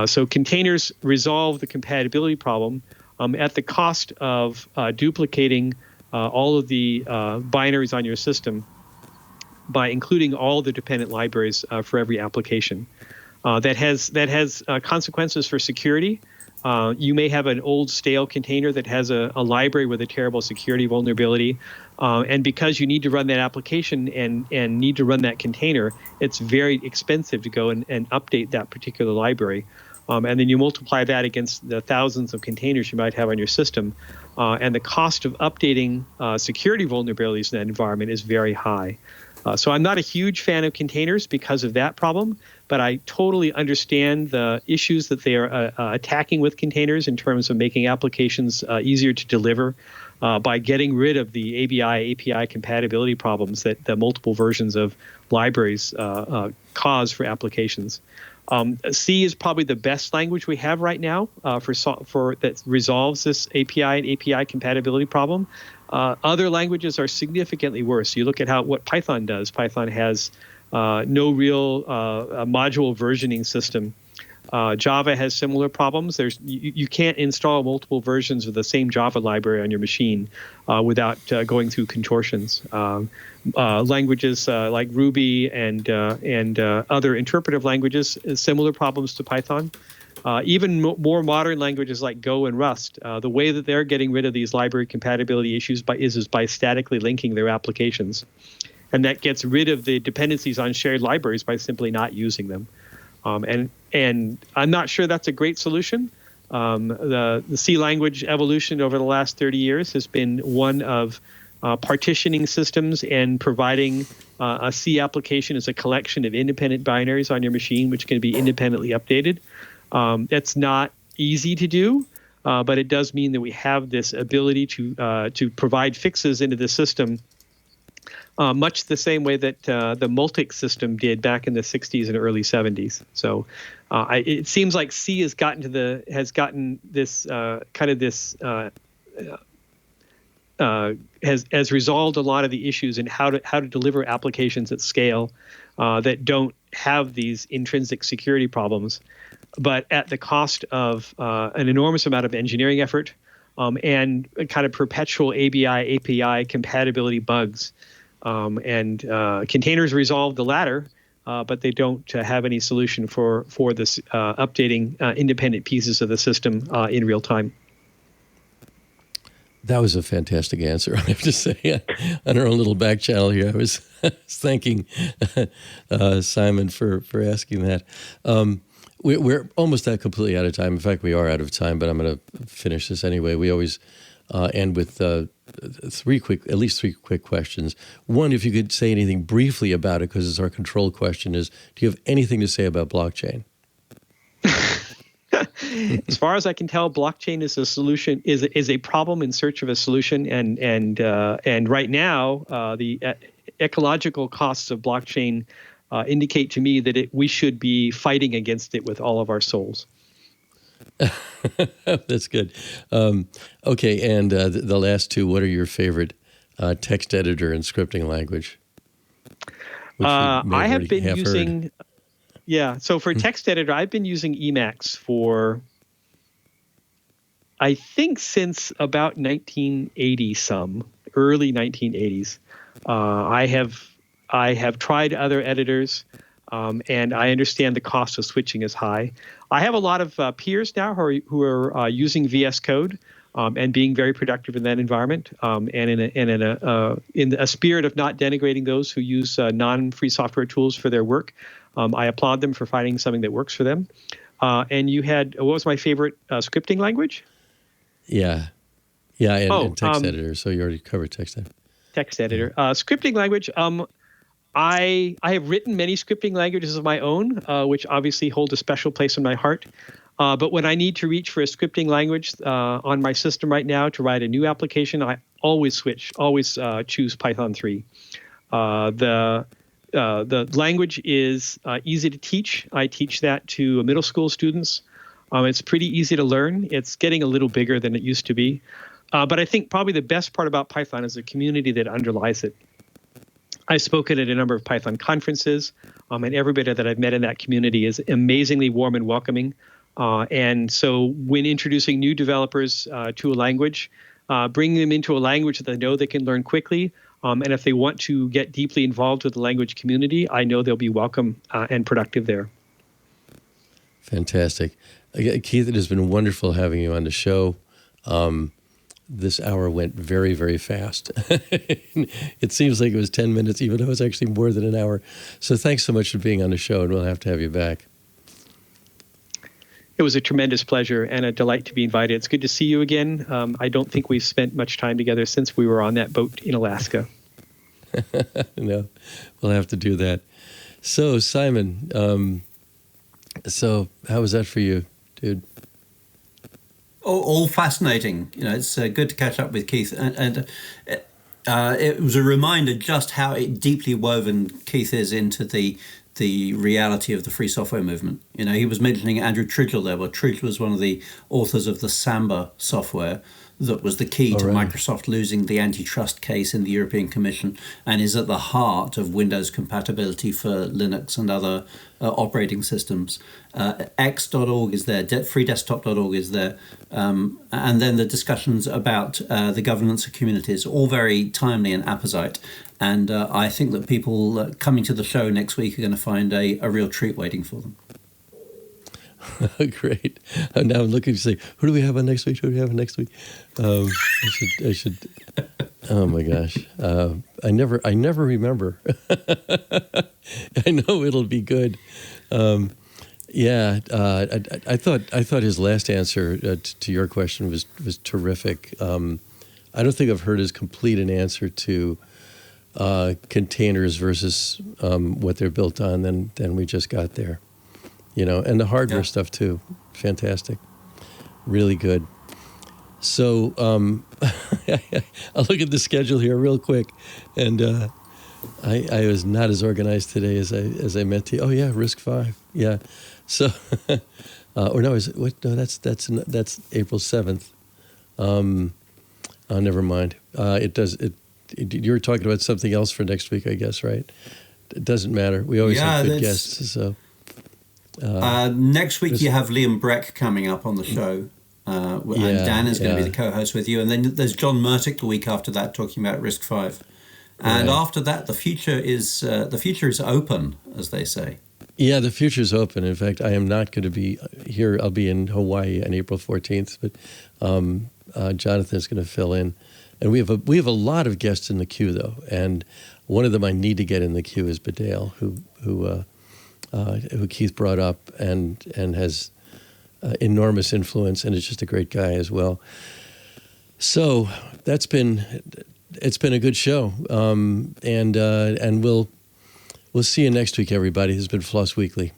So containers resolve the compatibility problem at the cost of duplicating all of the binaries on your system by including all the dependent libraries for every application. That has consequences for security. You may have an old stale container that has a library with a terrible security vulnerability. And because you need to run that application and need to run that container, it's very expensive to go and update that particular library. And then you multiply that against the thousands of containers you might have on your system. And the cost of updating security vulnerabilities in that environment is very high. So I'm not a huge fan of containers because of that problem, but I totally understand the issues that they are attacking with containers in terms of making applications easier to deliver by getting rid of the API compatibility problems that the multiple versions of libraries cause for applications. C is probably the best language we have right now for that resolves this API and API compatibility problem. Other languages are significantly worse. You look at what Python does. Python has no real module versioning system. Java has similar problems. You can't install multiple versions of the same Java library on your machine without going through contortions. Languages like Ruby and other interpretive languages, similar problems to Python. Even more modern languages like Go and Rust, the way that they're getting rid of these library compatibility issues is by statically linking their applications. And that gets rid of the dependencies on shared libraries by simply not using them. And I'm not sure that's a great solution, The C language evolution over the last 30 years has been one of partitioning systems and providing a C application as a collection of independent binaries on your machine, which can be independently updated. That's not easy to do, but it does mean that we have this ability to provide fixes into the system, much the same way that the Multic system did back in the 60s and early 70s. So it seems like C has gotten this has resolved a lot of the issues in how to deliver applications at scale that don't have these intrinsic security problems, but at the cost of an enormous amount of engineering effort and kind of perpetual API compatibility bugs. And containers resolve the latter, but they don't have any solution for this updating independent pieces of the system in real time. That was a fantastic answer, I have to say. On our own little back channel here, I was thanking Simon for asking that. We're almost completely out of time. In fact, we are out of time, but I'm going to finish this anyway. We always end with at least three quick questions. One, if you could say anything briefly about it, because it's our control question, is do you have anything to say about blockchain? As far as I can tell, blockchain is a solution, is a problem in search of a solution, and right now the ecological costs of blockchain indicate to me that we should be fighting against it with all of our souls. That's good. Okay, and the last two, what are your favorite text editor and scripting language? I have been using... Yeah, so for text editor, I've been using Emacs for, I think, since about 1980 early 1980s. I have tried other editors, and I understand the cost of switching is high. I have a lot of peers now who are using VS Code and being very productive in that environment, and in a spirit of not denigrating those who use non-free software tools for their work. I applaud them for finding something that works for them. And you had, what was my favorite scripting language? Yeah, and text editor. So you already covered text editor. Text editor. Scripting language. I have written many scripting languages of my own, which obviously hold a special place in my heart. But when I need to reach for a scripting language on my system right now to write a new application, I always choose Python 3. The language is easy to teach. I teach that to middle school students. It's pretty easy to learn. It's getting a little bigger than it used to be. But I think probably the best part about Python is the community that underlies it. I've spoken at a number of Python conferences, and everybody that I've met in that community is amazingly warm and welcoming. And so when introducing new developers to a language, bringing them into a language that they know they can learn quickly, and if they want to get deeply involved with the language community, I know they'll be welcome and productive there. Fantastic. Keith, it has been wonderful having you on the show. This hour went very, very fast. It seems like it was 10 minutes, even though it's actually more than an hour. So thanks so much for being on the show, and we'll have to have you back. It was a tremendous pleasure and a delight to be invited. It's good to see you again. I don't think we've spent much time together since we were on that boat in Alaska. No, we'll have to do that. So, Simon, so how was that for you, dude? All fascinating. You know, it's good to catch up with Keith, and it was a reminder just how deeply woven Keith is into the reality of the free software movement. You know, he was mentioning Andrew Tridgell there. Well, Tridgell was one of the authors of the Samba software that was the key to Microsoft losing the antitrust case in the European Commission, and is at the heart of Windows compatibility for Linux and other operating systems. X.org is there, freedesktop.org is there, and then the discussions about the governance of communities, all very timely and apposite. And I think that people coming to the show next week are going to find a real treat waiting for them. Great. Now I'm looking to say, who do we have on next week? I should. Oh my gosh. I never remember. I know it'll be good. Yeah, I thought his last answer to your question was terrific. I don't think I've heard as complete an answer to containers versus what they're built on than we just got there. And the hardware stuff too. Fantastic, really good. So I'll look at the schedule here real quick, and I was not as organized today as I meant to. Oh yeah, RISC-V. Yeah. So, or no, is it? What? No, that's April 7th. Never mind. You were talking about something else for next week, I guess, right? It doesn't matter. We always have good guests. So next week you have Liam Breck coming up on the show, and Dan is going to be the co-host with you, and then there's John Murtick the week after that talking about RISC-V, and after that the future is open, as they say. Yeah, the future's open. In fact, I am not going to be here. I'll be in Hawaii on April 14th, but Jonathan's going to fill in. And we have a lot of guests in the queue, though. And one of them I need to get in the queue is Badale, who Keith brought up and has enormous influence, and is just a great guy as well. So it's been a good show, and We'll see you next week, everybody. This has been Floss Weekly.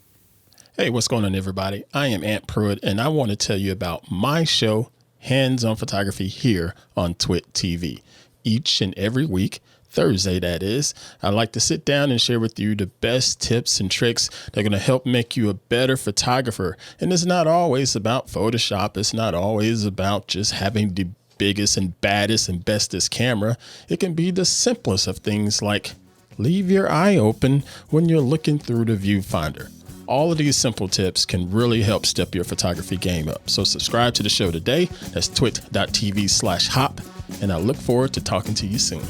Hey, what's going on, everybody? I am Ant Pruitt, and I want to tell you about my show, Hands on Photography, here on TWiT TV. Each and every week, Thursday that is, I like to sit down and share with you the best tips and tricks that are going to help make you a better photographer. And it's not always about Photoshop. It's not always about just having the biggest and baddest and bestest camera. It can be the simplest of things like leave your eye open when you're looking through the viewfinder. All of these simple tips can really help step your photography game up. So subscribe to the show today. That's twit.tv/hop. And I look forward to talking to you soon.